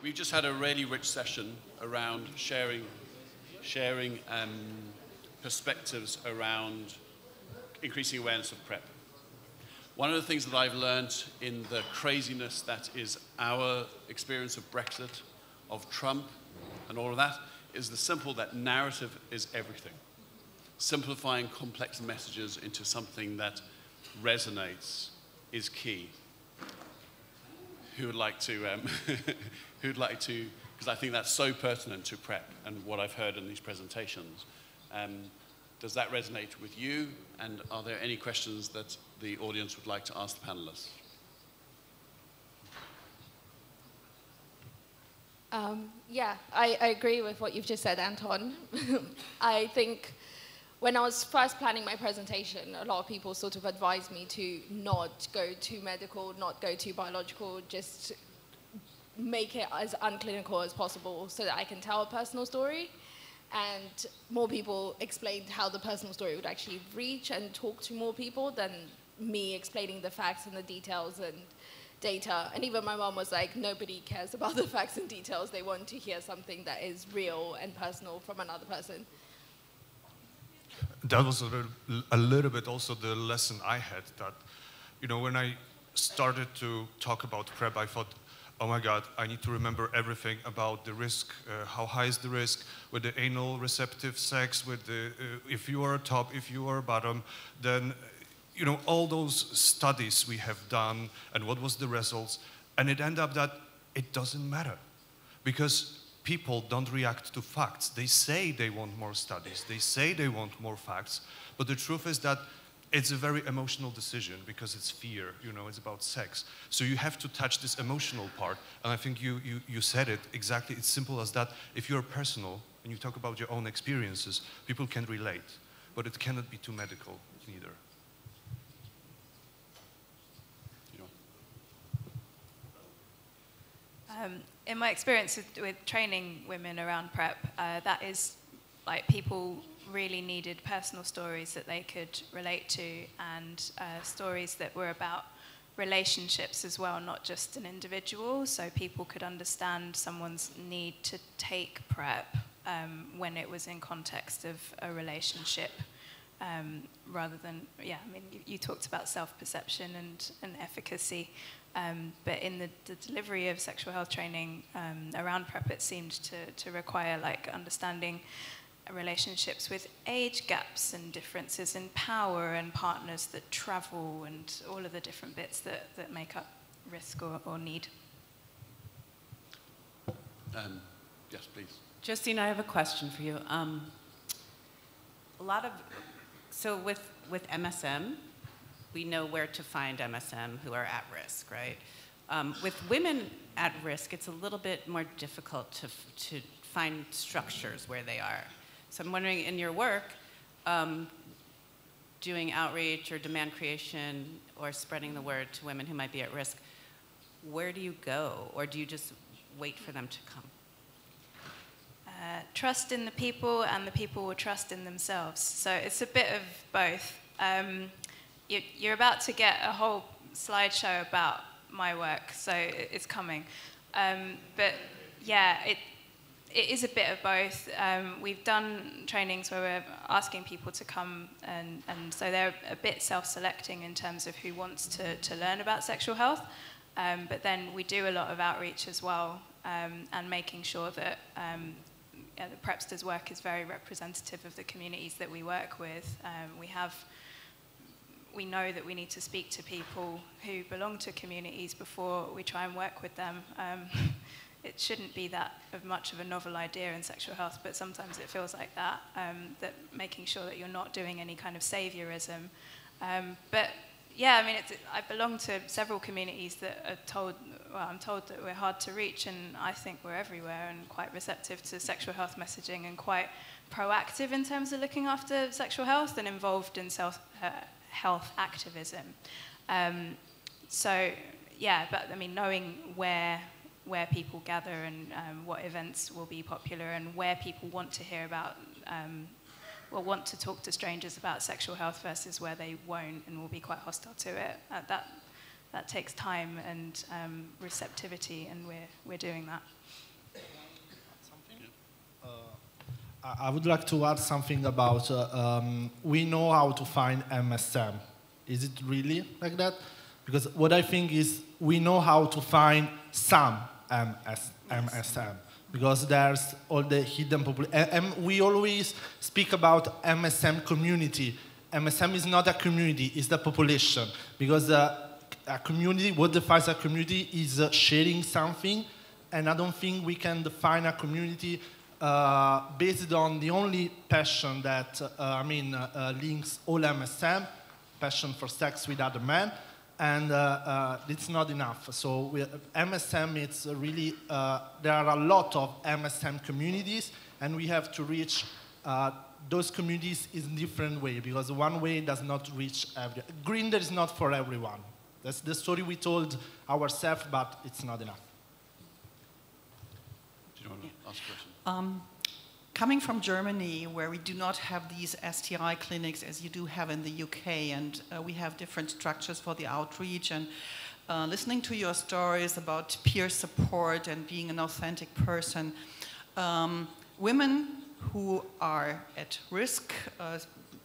we've just had a really rich session around sharing perspectives around increasing awareness of PrEP. One of the things that I've learned in the craziness that is our experience of Brexit, of Trump, and all of that, is the simple that narrative is everything. Simplifying complex messages into something that resonates is key. Who would like to, because I think that's so pertinent to PrEP and what I've heard in these presentations. Does that resonate with you? And are there any questions that the audience would like to ask the panelists? Yeah, I agree with what you've just said, Anton. I think when I was first planning my presentation, a lot of people sort of advised me to not go too medical, not go too biological, just make it as unclinical as possible so that I can tell a personal story. And more people explained how the personal story would actually reach and talk to more people than me explaining the facts and the details and data. And even my mom was like, nobody cares about the facts and details. They want to hear something that is real and personal from another person. That was a little bit also the lesson I had, that, you know, when I started to talk about PrEP, I thought, oh my God, I need to remember everything about the risk, how high is the risk with the anal receptive sex, with the, if you are a top, if you are a bottom, then, you know, all those studies we have done and what was the results, and it ended up that it doesn't matter because people don't react to facts. They say they want more studies, they say they want more facts, but the truth is that it's a very emotional decision because it's fear, you know, it's about sex. So you have to touch this emotional part, and I think you said it exactly, it's simple as that. If you're personal and you talk about your own experiences, people can relate, but it cannot be too medical neither. In my experience with training women around PrEP, that is like people really needed personal stories that they could relate to, and stories that were about relationships as well, not just an individual, so people could understand someone's need to take PrEP when it was in context of a relationship, rather than, yeah, I mean, you talked about self-perception and efficacy, but in the delivery of sexual health training around PrEP, it seemed to require like understanding relationships with age gaps and differences in power and partners that travel and all of the different bits that make up risk or need. Yes, please. Josina, I have a question for you. So with MSM, we know where to find MSM who are at risk, right? With women at risk, it's a little bit more difficult to find structures where they are. So I'm wondering, in your work, doing outreach or demand creation or spreading the word to women who might be at risk, where do you go? Or do you just wait for them to come? Trust in the people, and the people will trust in themselves. So it's a bit of both. You're about to get a whole slideshow about my work, so it's coming. But yeah, it is a bit of both. We've done trainings where we're asking people to come, and so they're a bit self-selecting in terms of who wants to learn about sexual health. But then we do a lot of outreach as well, and making sure that the PrEPster's work is very representative of the communities that we work with. We know that we need to speak to people who belong to communities before we try and work with them. It shouldn't be that much of a novel idea in sexual health, but sometimes it feels like that, that making sure that you're not doing any kind of saviorism. But yeah, I mean, I belong to several communities that are told, well, I'm told that we're hard to reach, and I think we're everywhere and quite receptive to sexual health messaging and quite proactive in terms of looking after sexual health and involved in health activism. So yeah, but I mean, knowing where people gather and what events will be popular and where people want to hear about, or want to talk to strangers about sexual health versus where they won't and will be quite hostile to it. that takes time and receptivity, and we're doing that. I would like to add something about, we know how to find MSM. Is it really like that? Because what I think is we know how to find some MSM, because there's all the hidden population. We always speak about MSM community. MSM is not a community, it's the population. Because a community, what defines a community is sharing something, and I don't think we can define a community based on the only passion that, links all MSM, passion for sex with other men, and it's not enough. So MSM, it's really, there are a lot of MSM communities, and we have to reach those communities in a different way, because one way does not reach everyone. Grindr is not for everyone. That's the story we told ourselves, but it's not enough. Do you want to ask a question? Coming from Germany, where we do not have these STI clinics as you do have in the UK, and we have different structures for the outreach, and listening to your stories about peer support and being an authentic person, women who are at risk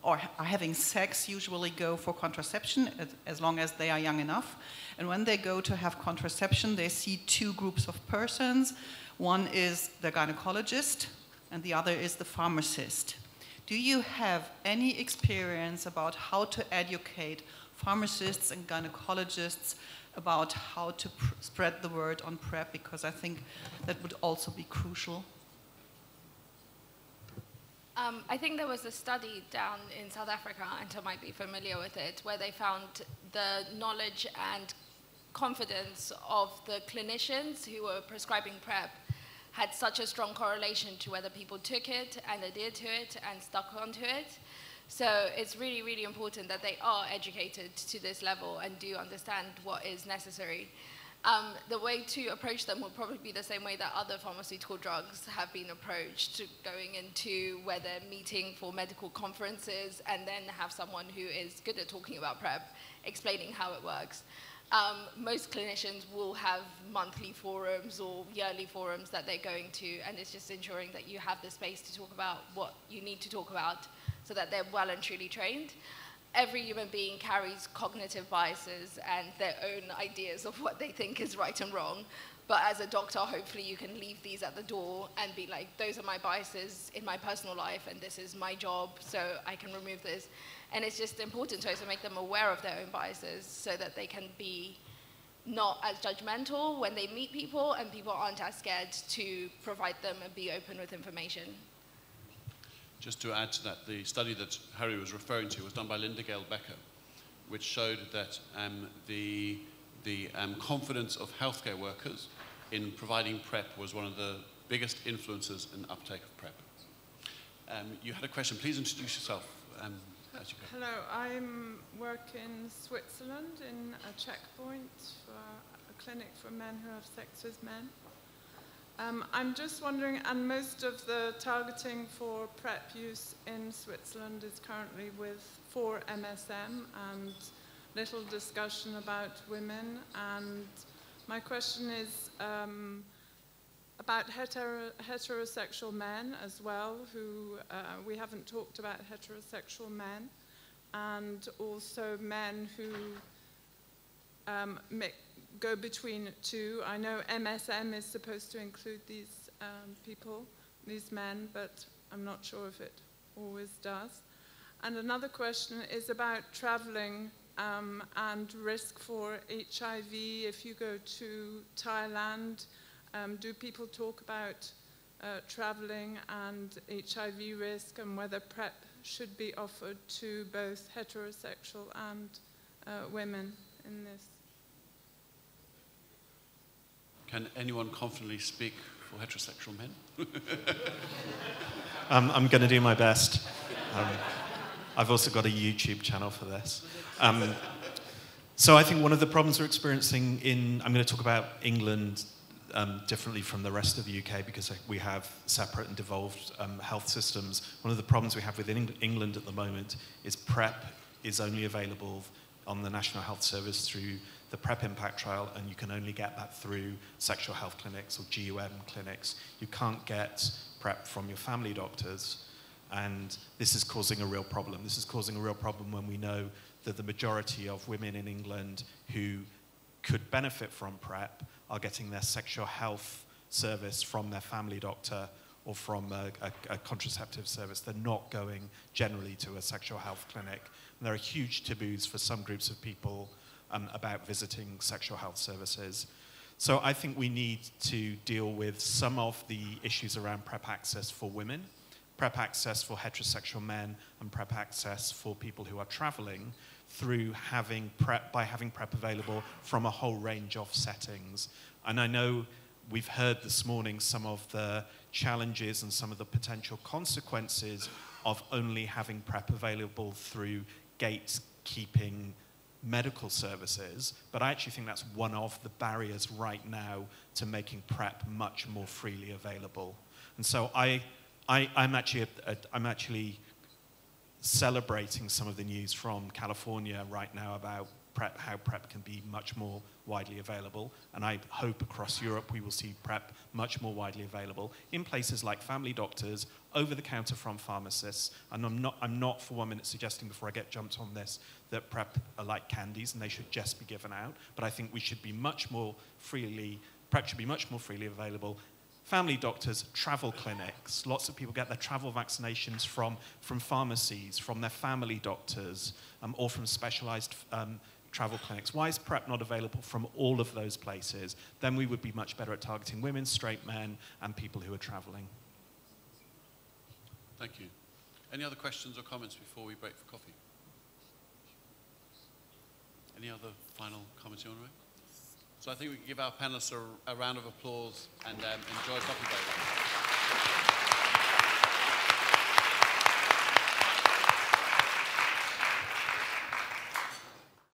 or are having sex usually go for contraception as long as they are young enough. And when they go to have contraception, they see two groups of persons. One is the gynecologist, and the other is the pharmacist. Do you have any experience about how to educate pharmacists and gynecologists about how to spread the word on PrEP? Because I think that would also be crucial. I think there was a study down in South Africa, Anton might be familiar with it, where they found the knowledge and confidence of the clinicians who were prescribing PrEP had such a strong correlation to whether people took it and adhered to it and stuck onto it. So it's really, really important that they are educated to this level and do understand what is necessary. The way to approach them will probably be the same way that other pharmaceutical drugs have been approached, going into where they're meeting for medical conferences and then have someone who is good at talking about PrEP, explaining how it works. Most clinicians will have monthly forums or yearly forums that they're going to, and it's just ensuring that you have the space to talk about what you need to talk about so that they're well and truly trained. Every human being carries cognitive biases and their own ideas of what they think is right and wrong. But as a doctor, hopefully you can leave these at the door and be like, those are my biases in my personal life, and this is my job, so I can remove this. And it's just important to also make them aware of their own biases so that they can be not as judgmental when they meet people, and people aren't as scared to provide them and be open with information. Just to add to that, the study that Harry was referring to was done by Linda Gale Becker, which showed that the confidence of healthcare workers in providing PrEP was one of the biggest influences in uptake of PrEP. You had a question. Please introduce yourself. As you go. Hello, I work in Switzerland in a checkpoint for a clinic for men who have sex with men. I'm just wondering, and most of the targeting for PrEP use in Switzerland is currently for MSM and little discussion about women. And my question is about heterosexual men as well, who we haven't talked about heterosexual men, and also men who go between two. I know MSM is supposed to include these people, these men, but I'm not sure if it always does. And another question is about traveling and risk for HIV. If you go to Thailand, do people talk about traveling and HIV risk, and whether PrEP should be offered to both heterosexual and women in this? Can anyone confidently speak for heterosexual men? I'm going to do my best. I've also got a YouTube channel for this. So I think one of the problems we're experiencing I'm going to talk about England differently from the rest of the UK because we have separate and devolved health systems. One of the problems we have within England at the moment is PrEP is only available on the National Health Service through the PrEP Impact Trial, and you can only get that through sexual health clinics or GUM clinics. You can't get PrEP from your family doctors, and this is causing a real problem. This is causing a real problem when we know that the majority of women in England who could benefit from PrEP are getting their sexual health service from their family doctor or from a contraceptive service. They're not going generally to a sexual health clinic. And there are huge taboos for some groups of people about visiting sexual health services. So I think we need to deal with some of the issues around PrEP access for women, PrEP access for heterosexual men, and PrEP access for people who are traveling through having PrEP available from a whole range of settings. And I know we've heard this morning some of the challenges and some of the potential consequences of only having PrEP available through gatekeeping medical services, but I actually think that's one of the barriers right now to making PrEP much more freely available. And so I'm actually celebrating some of the news from California right now about PrEP, how PrEP can be much more widely available, and I hope across Europe we will see PrEP much more widely available in places like family doctors, over the counter from pharmacists. And I'm not for 1 minute suggesting before I get jumped on this that PrEP are like candies and they should just be given out, but I think we should be much more freely, PrEP should be much more freely available. Family doctors, travel clinics. Lots of people get their travel vaccinations from pharmacies, from their family doctors, or from specialized travel clinics. Why is PrEP not available from all of those places? Then we would be much better at targeting women, straight men, and people who are traveling. Thank you. Any other questions or comments before we break for coffee? Any other final comments you want to make? So I think we can give our panelists a round of applause and enjoy a coffee break.